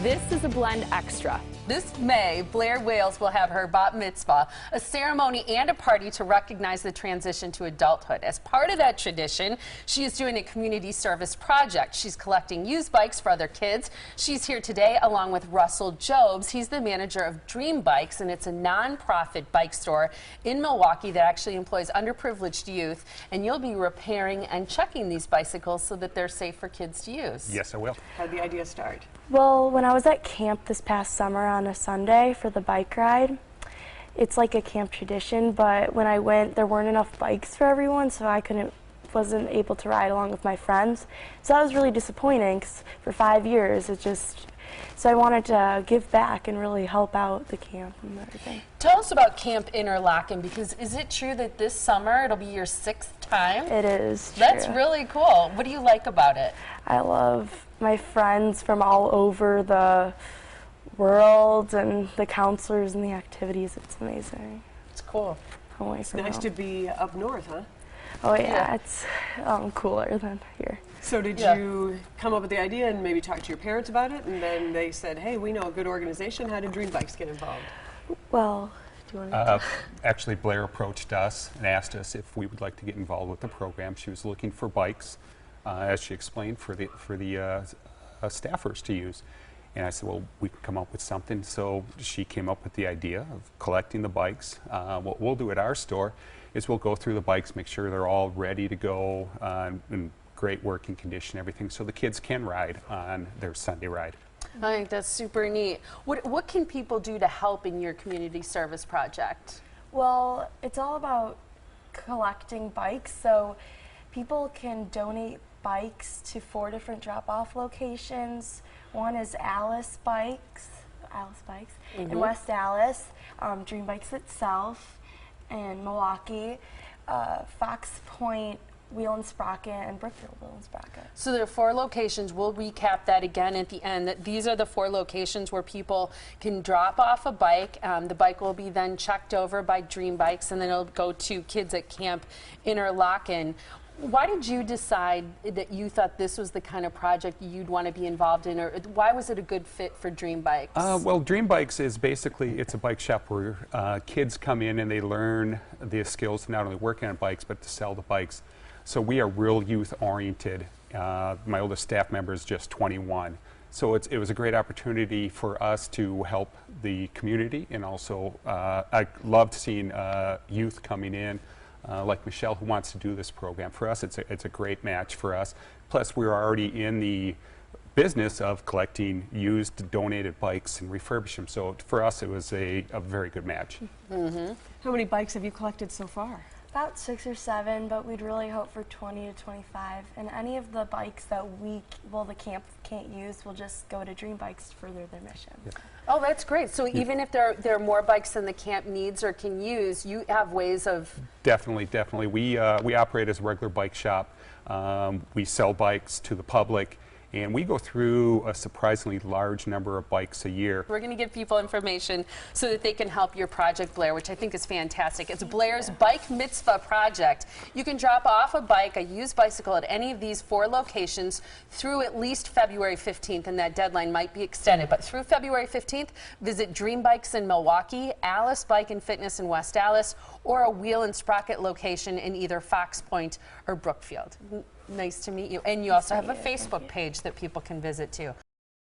This is a blend extra. This May, Blair Wales will have her bat mitzvah, a ceremony and a party to recognize the transition to adulthood. As part of that tradition, she is doing a community service project. She's collecting used bikes for other kids. She's here today along with Russell Jobs. He's the manager of Dream Bikes, and it's a non-profit bike store in Milwaukee that actually employs underprivileged youth. And you'll be repairing and checking these bicycles so that they're safe for kids to use. Yes, I will. How did the idea start? Well, when I was at camp this past summer on a Sunday for the bike ride, it's like a camp tradition, but when I went, there weren't enough bikes for everyone, so I wasn't able to ride along with my friends. So that was really disappointing, 'cause for 5 years, so I wanted to give back and really help out the camp and everything. Tell us about Camp Interlaken, because is it true that this summer it'll be your 6th time? It is true. That's really cool. What do you like about it? I love my friends from all over the world and the counselors and the activities. It's amazing. It's cool. It's nice to be up north, huh? Oh yeah, it's cooler than here. So did you come up with the idea and maybe talk to your parents about it, and then they said, hey, we know a good organization. How did Dream Bikes get involved? Well, do you want to Actually, Blair approached us and asked us if we would like to get involved with the program. She was looking for bikes, as she explained, for the staffers to use. And I said, well, we can come up with something. So she came up with the idea of collecting the bikes. What we'll do at our store is we'll go through the bikes, make sure they're all ready to go, in great working condition, everything, so the kids can ride on their Sunday ride. I think that's super neat. What can people do to help in your community service project? Well, it's all about collecting bikes, so people can donate bikes to 4 different drop-off locations. One is Alice Bikes in West Dallas, Dream Bikes itself in Milwaukee, Fox Point, Wheel and Sprocket, and Brookfield Wheel and Sprocket. So there are 4 locations. We'll recap that again at the end. These are the 4 locations where people can drop off a bike. The bike will be then checked over by Dream Bikes, and then it'll go to kids at Camp Interlaken. Why did you decide that you thought this was the kind of project you'd want to be involved in, or why was it a good fit for Dream Bikes? Well, Dream Bikes is basically, it's a bike shop where kids come in and they learn the skills to not only work on bikes, but to sell the bikes. So we are real youth-oriented. My oldest staff member is just 21. So it was a great opportunity for us to help the community, and also I loved seeing youth coming in, like Michelle, who wants to do this program. For us, it's a great match for us. Plus, we're already in the business of collecting used, donated bikes and refurbish them. So for us, it was a very good match. How many bikes have you collected so far? About 6 or 7, but we'd really hope for 20 to 25. And any of the bikes that the camp can't use, will just go to Dream Bikes to further their mission. Yeah. Oh, that's great. So even if there are more bikes than the camp needs or can use, you have ways of... Definitely. We operate as a regular bike shop. We sell bikes to the public, and we go through a surprisingly large number of bikes a year. We're going to give people information so that they can help your project, Blair, which I think is fantastic. It's Blair's Bike Mitzvah project. You can drop off a bike, a used bicycle, at any of these 4 locations through at least February 15th, and that deadline might be extended. But through February 15th, visit Dream Bikes in Milwaukee, Alice Bike and Fitness in West Dallas, or a Wheel and Sprocket location in either Fox Point or Brookfield. Nice to meet you. And you also have a Facebook page that people can visit too.